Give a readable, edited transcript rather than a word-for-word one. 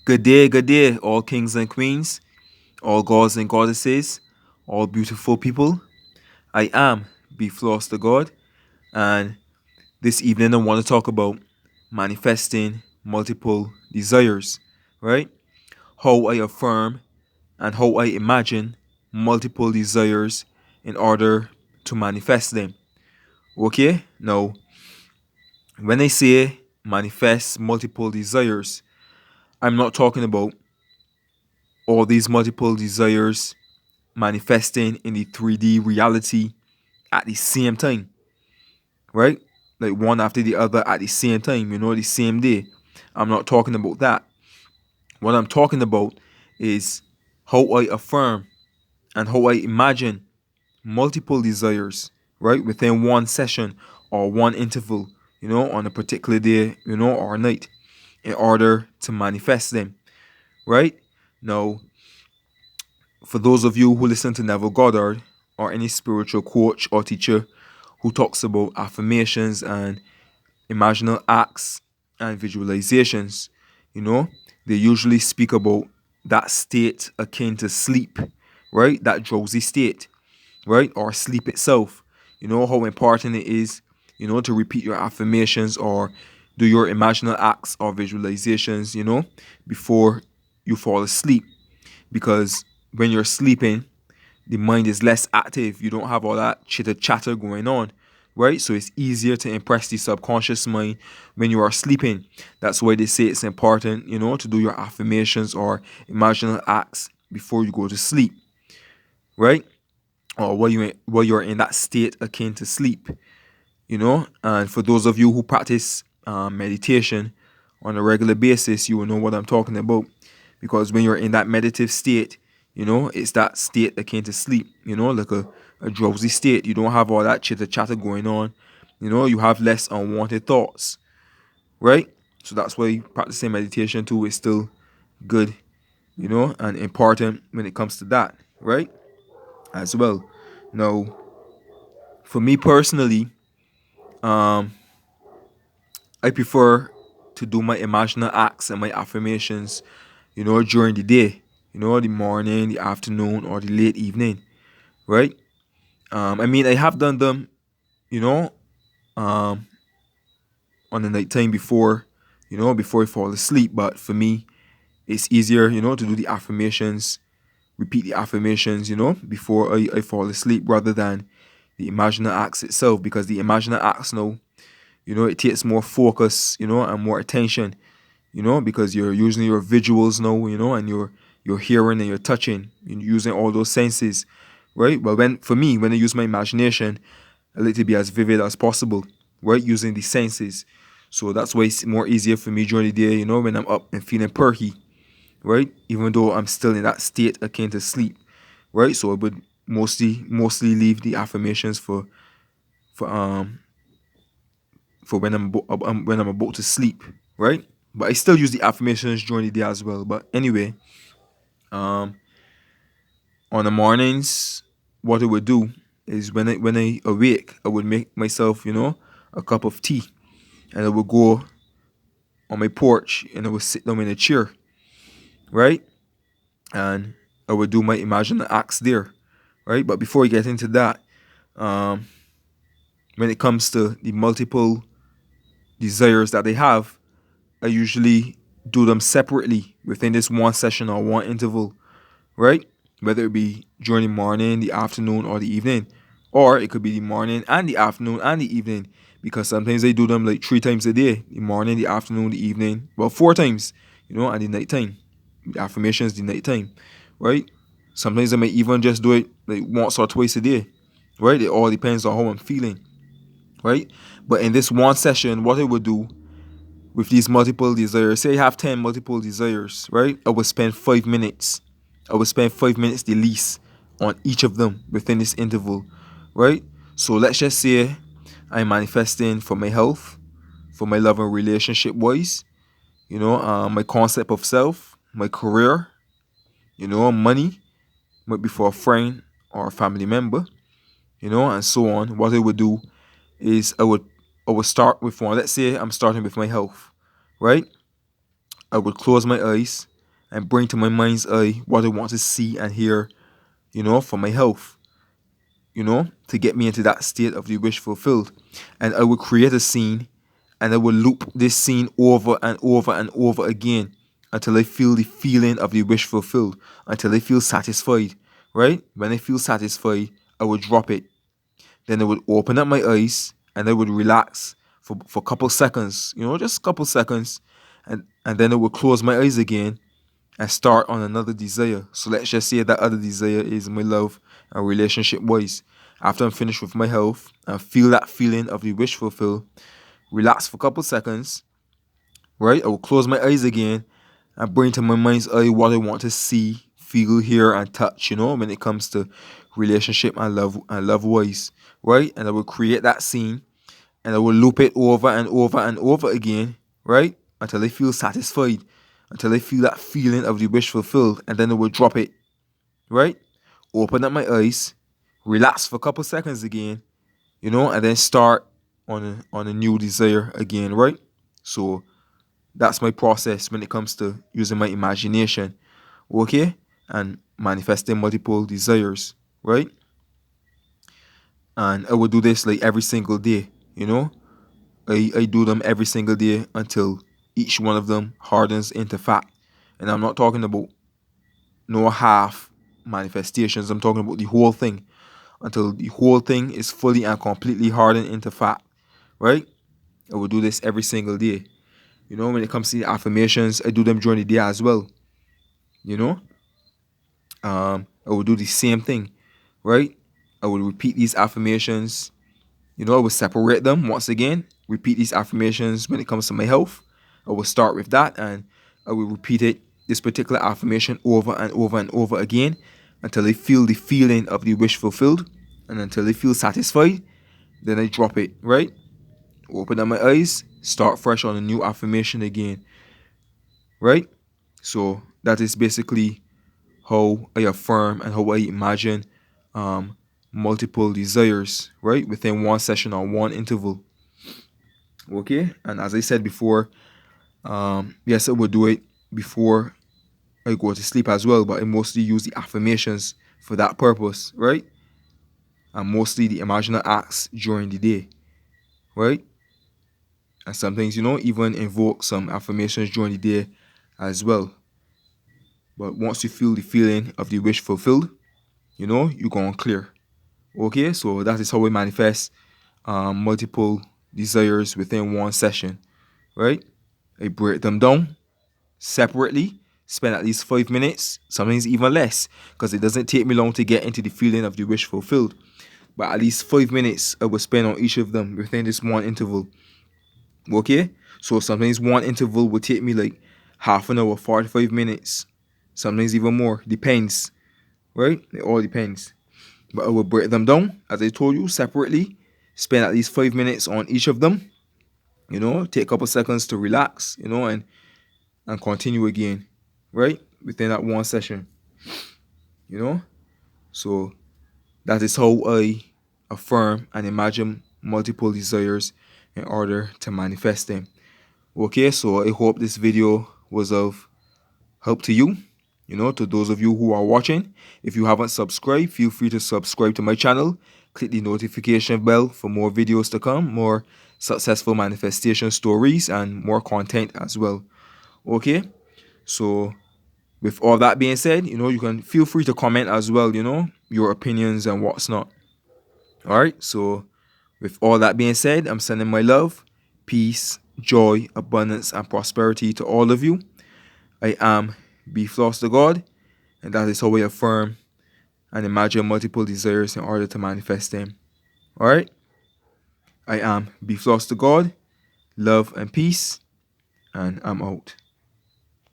good day, all kings and queens, all gods and goddesses, all beautiful people. I am Be Floss the God, and this evening I want to talk about manifesting multiple desires, right? How I affirm and how I imagine multiple desires in order to manifest them. Okay? Now, when I say manifest multiple desires, I'm not talking about all these multiple desires manifesting in the 3D reality at the same time, right? Like one after the other at the same time, the same day. I'm not talking about that. What I'm talking about is how I affirm and how I imagine multiple desires, right, within one session or one interval, on a particular day, or night, in order to manifest them, right? Now, for those of you who listen to Neville Goddard or any spiritual coach or teacher who talks about affirmations and imaginal acts and visualizations, you know, they usually speak about that state akin to sleep, right? That drowsy state, right? Or sleep itself. How important it is, to repeat your affirmations or do your imaginal acts or visualizations, before you fall asleep. Because when you're sleeping, the mind is less active. You don't have all that chitter chatter going on, right? So it's easier to impress the subconscious mind when you are sleeping. That's why they say it's important, to do your affirmations or imaginal acts before you go to sleep, right? Or while you're in that state akin to sleep, And for those of you who practice meditation on a regular basis, you will know what I'm talking about. Because when you're in that meditative state, it's that state akin to sleep, like a drowsy state. You don't have all that chitter chatter going on. You have less unwanted thoughts, right? So that's why practicing meditation too is still good, and important when it comes to that, right? As well. Now, for me personally, um, I prefer to do my imaginal acts and my affirmations, during the day, the morning, the afternoon, or the late evening, right? I mean, I have done them, you know, um, on the night time before, before I fall asleep. But for me, it's easier, to do the affirmations, repeat the affirmations, before I fall asleep rather than the imaginal acts itself. Because the imaginal acts now, it takes more focus, and more attention, because you're using your visuals now, and you're hearing and you're touching, you're using all those senses, right? But when I use my imagination, I like to be as vivid as possible, right? Using the senses. So that's why it's more easier for me during the day, when I'm up and feeling perky, right? Even though I'm still in that state akin to sleep, right? So I would mostly leave the affirmations for um for when I'm about to sleep, right? But I still use the affirmations during the day as well. But anyway, um, on the mornings, what I would do is when I awake, I would make myself, a cup of tea, and I would go on my porch and I would sit down in a chair, right? And I would do my imaginary acts there, right? But before we get into that, um, when it comes to the multiple desires that they have, I usually do them separately within this one session or one interval, right? Whether it be during the morning, the afternoon, or the evening. Or it could be the morning and the afternoon and the evening. Because sometimes they do them like 3 times a day. The morning, the afternoon, the evening. Well, 4 times, and the nighttime. The affirmations, the nighttime. Right? Sometimes I may even just do it like once or twice a day. Right? It all depends on how I'm feeling. Right? But in this one session, what I would do with these multiple desires, say I have 10 multiple desires, right? I would spend 5 minutes. I would spend 5 minutes the least on each of them within this interval, right? So let's just say I'm manifesting for my health, for my love and relationship wise, my concept of self, my career, money, might be for a friend or a family member, and so on. What I would do is I would start with one. Let's say I'm starting with my health, right? I would close my eyes and bring to my mind's eye what I want to see and hear, for my health, to get me into that state of the wish fulfilled. And I will create a scene, and I will loop this scene over and over and over again until I feel the feeling of the wish fulfilled, until I feel satisfied, right? When I feel satisfied, I will drop it. Then I would open up my eyes and I would relax for a couple seconds, just a couple seconds. And then I would close my eyes again and start on another desire. So let's just say that other desire is my love and relationship wise. After I'm finished with my health and feel that feeling of the wish fulfilled, relax for a couple seconds, right? I will close my eyes again and bring to my mind's eye what I want to see, feel, hear, and touch, when it comes to relationship and love wise, right? And I will create that scene and I will loop it over and over and over again, right? Until I feel satisfied, until I feel that feeling of the wish fulfilled, and then I will drop it, right? Open up my eyes, relax for a couple seconds again, and then start on a new desire again, right? So that's my process when it comes to using my imagination, okay? And manifesting multiple desires, right? And I will do this like every single day, I do them every single day until each one of them hardens into fact. And I'm not talking about no half manifestations, I'm talking about the whole thing until the whole thing is fully and completely hardened into fact, right? I will do this every single day. When it comes to the affirmations, I do them during the day as well. You know, I will do the same thing, right? I will repeat these affirmations. I will separate them once again. Repeat these affirmations when it comes to my health. I will start with that and I will repeat this particular affirmation over and over and over again until I feel the feeling of the wish fulfilled and until I feel satisfied. Then I drop it, right? Open up my eyes, start fresh on a new affirmation again, right? So that is basically how I affirm and how I imagine um, multiple desires, right? Within one session or one interval. Okay? And as I said before, yes, I will do it before I go to sleep as well, but I mostly use the affirmations for that purpose, right? And mostly the imaginal acts during the day, right? And sometimes, even invoke some affirmations during the day as well. But once you feel the feeling of the wish fulfilled, you're going clear. Okay, so that is how we manifest multiple desires within one session, right? I break them down separately, spend at least 5 minutes, sometimes even less, because it doesn't take me long to get into the feeling of the wish fulfilled. But at least 5 minutes I will spend on each of them within this one interval. Okay, so sometimes one interval will take me like half an hour, 45 minutes, sometimes even more, depends, right? It all depends. But I will break them down, as I told you, separately. Spend at least 5 minutes on each of them. Take a couple seconds to relax, and continue again, right? Within that one session, you know. So that is how I affirm and imagine multiple desires in order to manifest them. Okay, so I hope this video was of help to you. To those of you who are watching, if you haven't subscribed, feel free to subscribe to my channel. Click the notification bell for more videos to come, more successful manifestation stories, and more content as well. Okay, so with all that being said, you can feel free to comment as well, your opinions and what's not. All right, so with all that being said, I'm sending my love, peace, joy, abundance, and prosperity to all of you. I am Be Floss the God, and that is how we affirm and imagine multiple desires in order to manifest them. All right, I am Be Floss the God, love and peace, and I'm out.